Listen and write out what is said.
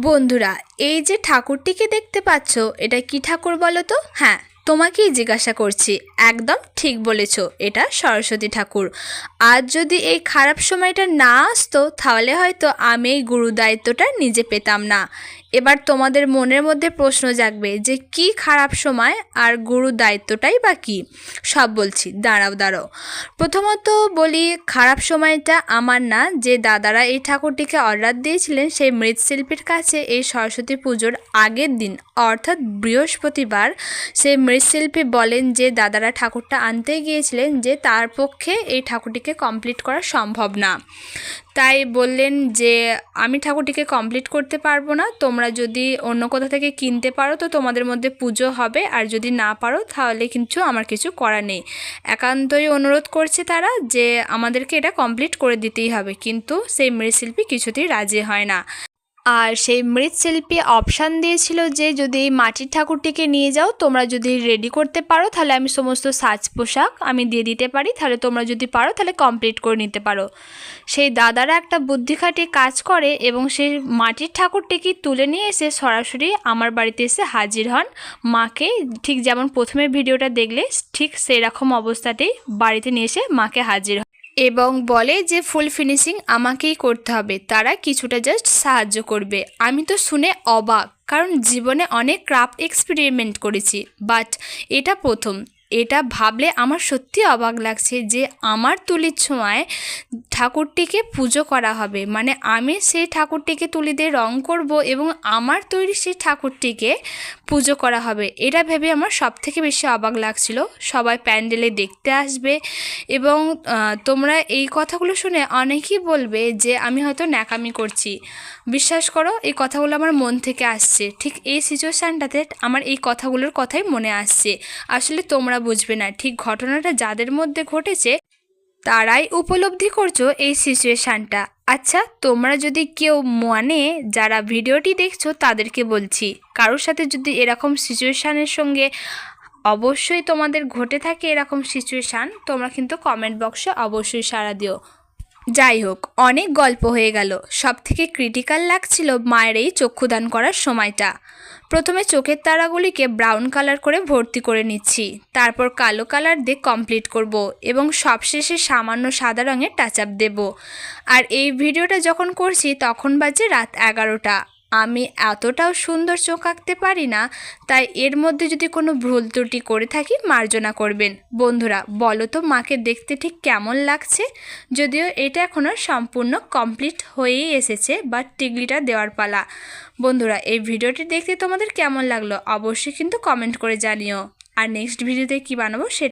বন্ধুরা, এই যে ঠাকুরটিকে দেখতে পাচ্ছ, এটা কি ঠাকুর বলো তো? হ্যাঁ, তোমাকেই জিজ্ঞাসা করছি। একদম ঠিক বলেছ, এটা সরস্বতী ঠাকুর। আজ যদি এই খারাপ সময়টা না আসতো, তাহলে হয়তো আমি এই গুরু দায়িত্বটা নিজে পেতাম না। এবার তোমাদের মনের মধ্যে প্রশ্ন জাগবে যে কি খারাপ সময় আর গুরু দায়িত্বটাই বা কী। সব বলছি, দাঁড়াও। প্রথমত বলি, খারাপ সময়টা আমার না, যে দাদারা এই ঠাকুরটিকে অর্ডার দিয়েছিলেন সেই মৃৎশিল্পীর কাছে এই সরস্বতী পুজোর আগের দিন অর্থাৎ বৃহস্পতিবার সেই মৃৎশিল্পী বলেন যে দাদারা ঠাকুরটা আনতে গিয়েছিলেন যে তার পক্ষে এই ঠাকুরটিকে কমপ্লিট করা সম্ভব না। তাই বললেন যে আমি ঠাকুরটিকে কমপ্লিট করতে পারবো না, তোমরা যদি অন্য কোথা থেকে কিনতে পারো তো তোমাদের মধ্যে পুজো হবে, আর যদি না পারো তাহলে কিন্তু আমার কিছু করার নেই। একান্তই অনুরোধ করছে তারা যে আমাদেরকে এটা কমপ্লিট করে দিতেই হবে, কিন্তু সেই মৃৎশিল্পী কিছুতেই রাজি হয় না। আর সেই মৃৎশিল্পী অপশান দিয়েছিল যে যদি এই মাটির ঠাকুরটিকে নিয়ে যাও, তোমরা যদি রেডি করতে পারো তাহলে আমি সমস্ত সাজ পোশাক আমি দিয়ে দিতে পারি, তাহলে তোমরা যদি পারো তাহলে কমপ্লিট করে নিতে পারো। সেই দাদারা একটা বুদ্ধি খাটিয়ে কাজ করে এবং সেই মাটির ঠাকুরটিকে তুলে নিয়ে এসে সরাসরি আমার বাড়িতে এসে হাজির হন। মাকে ঠিক যেমন প্রথমে ভিডিওটা দেখলে ঠিক সেই রকম অবস্থাতেই বাড়িতে নিয়ে এসে মাকে হাজির হন এবং বলে যে ফুল ফিনিশিং আমাকেই করতে হবে, তারা কিছুটা জাস্ট সাহায্য করবে। আমি তো শুনে অবাক, কারণ জীবনে অনেক ক্রাফট এক্সপেরিমেন্ট করেছি, বাট এটা প্রথম। এটা ভাবলে আমার সত্যি অবাক লাগছে যে আমার তুলির ছোঁয়ায় ঠাকুরটিকে পুজো করা হবে, মানে আমি সেই ঠাকুরটিকে তুলি দিয়ে রং করব এবং আমার তৈরি সেই ঠাকুরটিকে পুজো করা হবে। এটা ভেবে আমার সবথেকে বেশি অবাক লাগছিল। সবাই প্যান্ডেলে দেখতে আসবে এবং তোমরা এই কথাগুলো শুনে অনেকেই বলবে যে আমি হয়তো ন্যাকামি করছি। বিশ্বাস করো, এই কথাগুলো আমার মন থেকে আসছে। ঠিক এই সিচুয়েশানটাতে আমার এই কথাগুলোর কথাই মনে আসছে। আসলে তোমরা বুঝবে না, ঠিক ঘটনাটা যাদের মধ্যে ঘটেছে তারাই উপলব্ধি করছো এই সিচুয়েশানটা। আচ্ছা, তোমরা যদি কেউ মানে যারা ভিডিওটি দেখছো তাদেরকে বলছি, কারোর সাথে যদি এরকম সিচুয়েশানের সঙ্গে অবশ্যই তোমাদের ঘটে থাকে এরকম সিচুয়েশান, তোমরা কিন্তু কমেন্ট বক্সে অবশ্যই সাড়া দিও। যাই হোক, অনেক গল্প হয়ে গেল। সব থেকে ক্রিটিক্যাল লাগছিল মায়ের এই চক্ষুদান করার সময়টা। প্রথমে চোখের তারাগুলিকে ব্রাউন কালার করে ভর্তি করে নিচ্ছি, তারপর কালো কালার দিয়ে কমপ্লিট করব এবং সবশেষে সামান্য সাদা রঙের টাচ আপ দেবো। আর এই ভিডিওটা যখন করছি তখন বাজে রাত 11টা। আমি এতটাও সুন্দর চোখ আঁকতে পারি না, তাই এর মধ্যে যদি কোনো ভুল ত্রুটি করে থাকি মার্জনা করবেন। বন্ধুরা বলো তো মাকে দেখতে ঠিক কেমন লাগছে? যদিও এটা এখনও সম্পূর্ণ কমপ্লিট হয়েই এসেছে, বাট টিকলিটা দেওয়ার পালা। বন্ধুরা এই ভিডিওটি দেখতে তোমাদের কেমন লাগলো অবশ্যই কিন্তু কমেন্ট করে জানিও। আর নেক্সট ভিডিওতে কি বানাবো সেটা